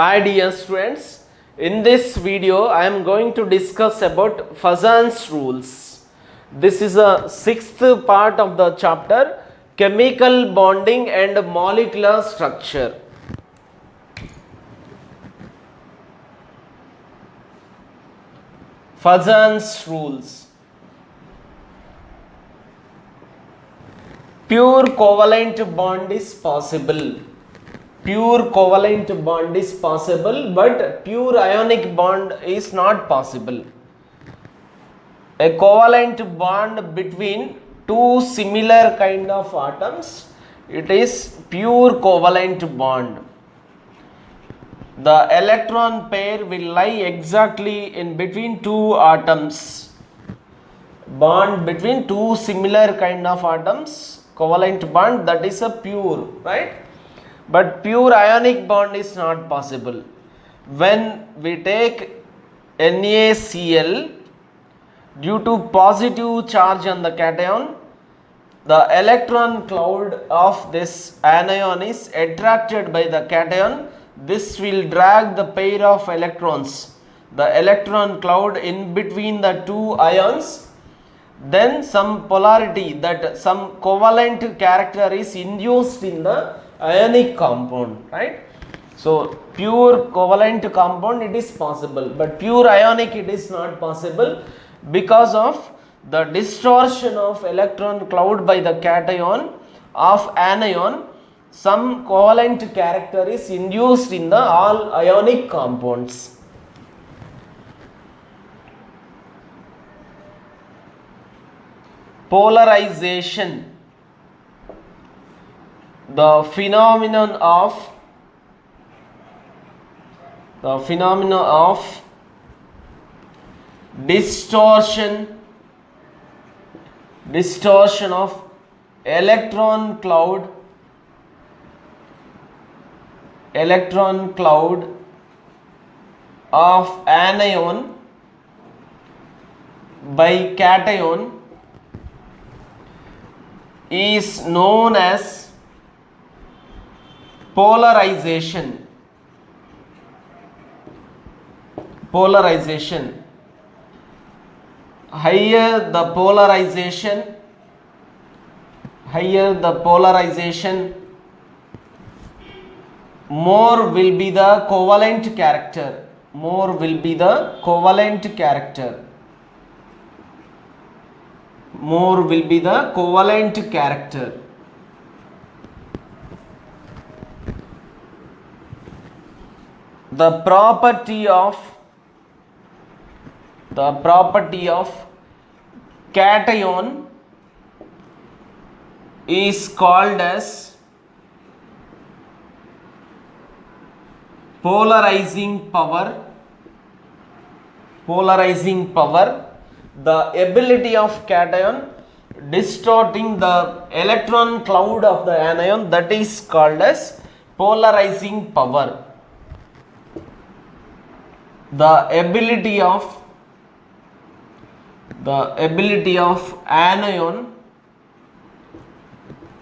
Hi dear students, in this video I am going to discuss about Fazan's rules. This is a sixth part of the chapter chemical bonding and molecular structure. Fazan's rules. Pure covalent bond is possible. Pure covalent bond is possible, but pure ionic bond is not possible. A covalent bond between two similar kind of atoms, it is pure covalent bond. The electron pair will lie exactly in between two atoms. Bond between two similar kind of atoms, covalent bond, that is a pure, right? But pure ionic bond is not possible. When we take NaCl, due to positive charge on the cation, the electron cloud of this anion is attracted by the cation. This will drag the pair of electrons, the electron cloud in between the two ions. Then some polarity, that some covalent character is induced in the ionic compound, right? So pure covalent compound it is possible, but pure ionic it is not possible because of the distortion of electron cloud by the cation of anion. Some covalent character is induced in the all ionic compounds. Polarization. The phenomenon of distortion of electron cloud of anion by cation is known as polarization. Higher the polarization, more will be the covalent character. The property of cation is called as polarizing power. The ability of cation distorting the electron cloud of the anion, that is called as polarizing power. The ability of anion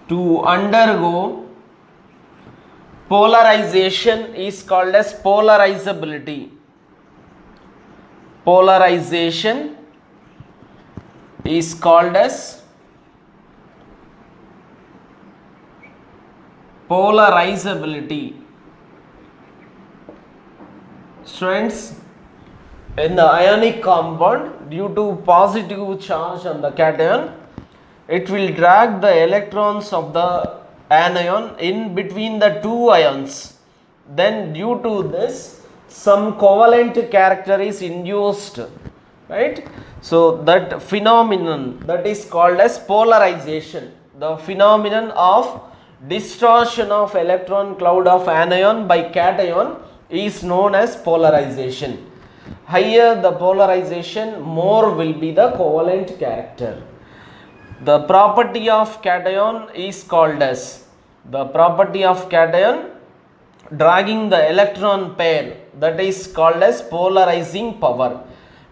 to undergo polarization is called as polarizability. Students, in the ionic compound, due to positive charge on the cation, it will drag the electrons of the anion in between the two ions. Then due to this, some covalent character is induced, right? So that phenomenon, that is called as polarization. The phenomenon of distortion of electron cloud of anion by cation is known as polarization. Higher the polarization, more will be the covalent character. The property of cation is called as dragging the electron pair, that is called as polarizing power,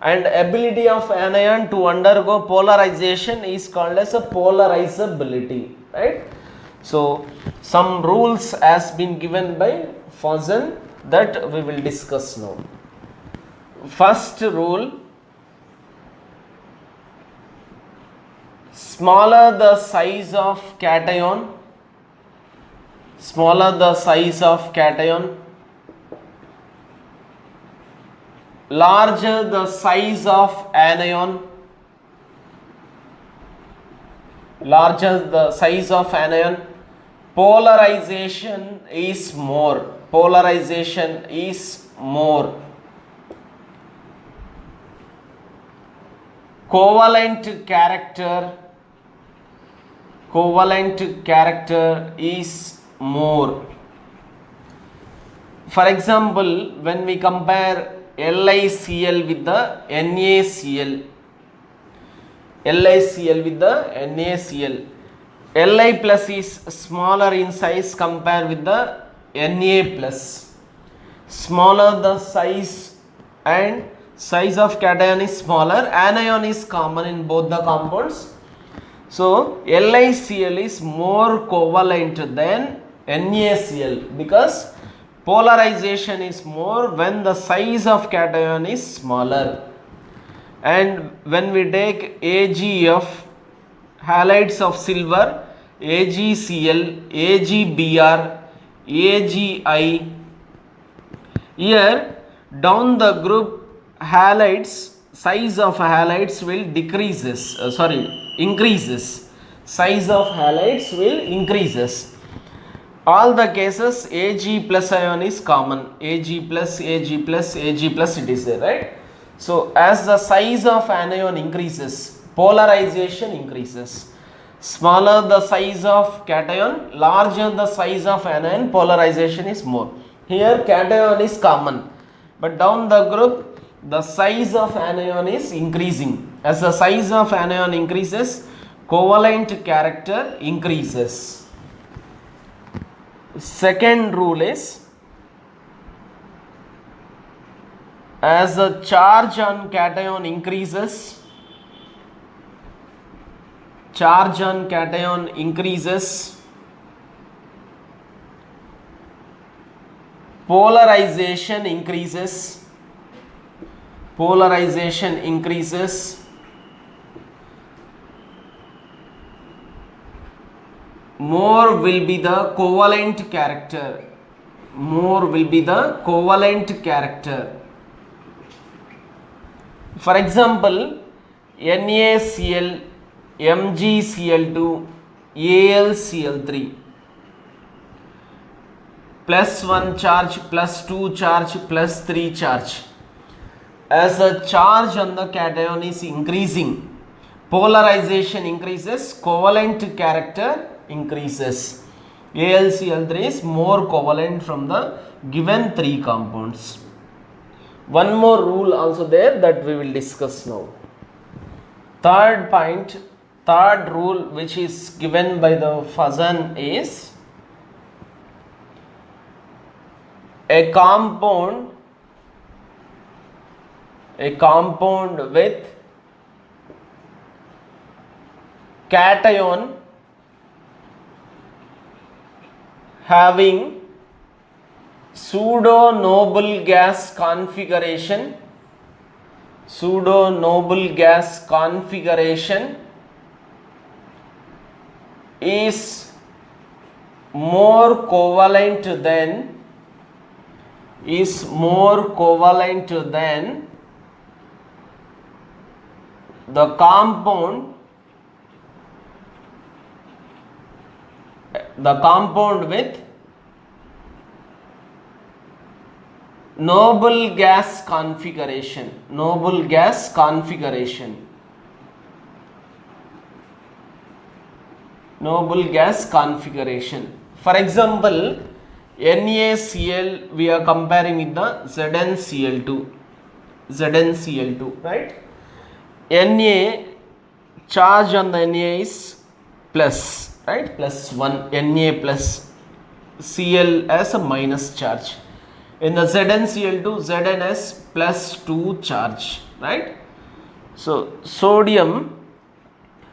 and ability of anion to undergo polarization is called as a polarizability, right? So some rules has been given by Fazan that we will discuss now. First rule, smaller the size of cation, smaller the size of cation, larger the size of anion, larger the size of anion, polarization is more, polarization is more, covalent character is more. For example, when we compare LiCl with the NaCl, LiCl with the NaCl, Li plus is smaller in size compared with the Na plus. Smaller the size and size of cation is smaller, anion is common in both the compounds. So LiCl is more covalent than NaCl because polarization is more when the size of cation is smaller. And when we take AgF, halides of silver, AgCl, AgBr, AgI, here down the group halides, size of halides will increases, size of halides will increases. All the cases Ag plus ion is common, Ag plus it is there, right? So as the size of anion increases, polarization increases. Smaller the size of cation, larger the size of anion, polarization is more. Here cation is common, but down the group the size of anion is increasing. As the size of anion increases, covalent character increases. Second rule is, as the charge on cation increases, polarization increases, more will be the covalent character, For example, NaCl, MgCl2, AlCl3, plus 1 charge, plus 2 charge, plus 3 charge. As the charge on the cation is increasing, polarization increases, covalent character increases. AlCl3 is more covalent from the given 3 compounds. One more rule also there that we will discuss now. Third rule which is given by the Fazan is, a compound with cation having pseudo noble gas configuration is more covalent than the compound with noble gas configuration. For example, NaCl we are comparing with the ZnCl2, right? Na, charge on the Na is plus, right? Plus 1, Na plus, Cl as a minus charge. In the ZnCl2, Zn as plus 2 charge, right? So sodium,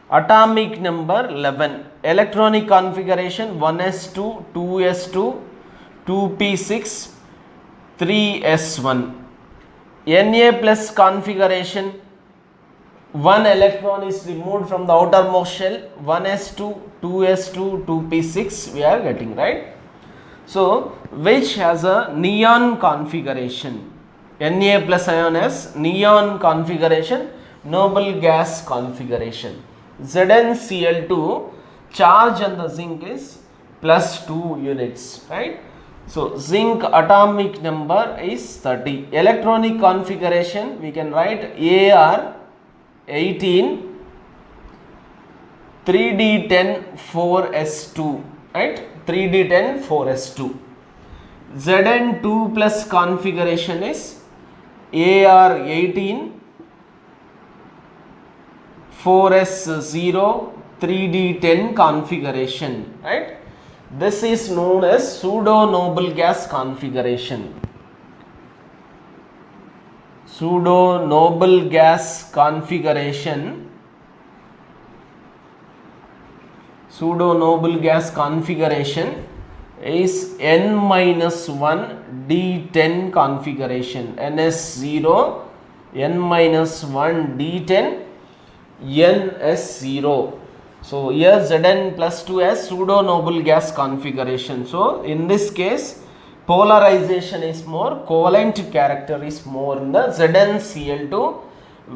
atomic number 11, electronic configuration 1s2, 2s2, 2p6, 3s1. Na plus configuration, one electron is removed from the outermost shell, 1s2, 2s2, 2p6 we are getting, right? So which has a neon configuration. Na plus ion has neon configuration, noble gas configuration. ZnCl2, charge on the zinc is plus 2 units, right? So zinc atomic number is 30. Electronic configuration we can write Ar 18, 3d10 4s2, right? 3d10 4s2. Zn2 plus configuration is Ar 18, 4s0, 3d10 configuration, right? This is known as pseudo noble gas configuration. Pseudo noble gas configuration. Pseudo noble gas configuration is n minus 1 d10 configuration. ns0, n minus 1 d10, ns0. So here Zn plus 2 as pseudo noble gas configuration. So in this case polarization is more, covalent character is more in the ZnCl2,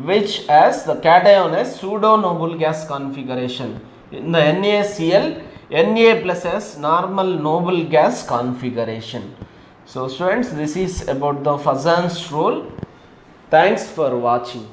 which has the cation as pseudo noble gas configuration. In the NaCl, Na plus as normal noble gas configuration. So students, this is about the Fazan's rule. Thanks for watching.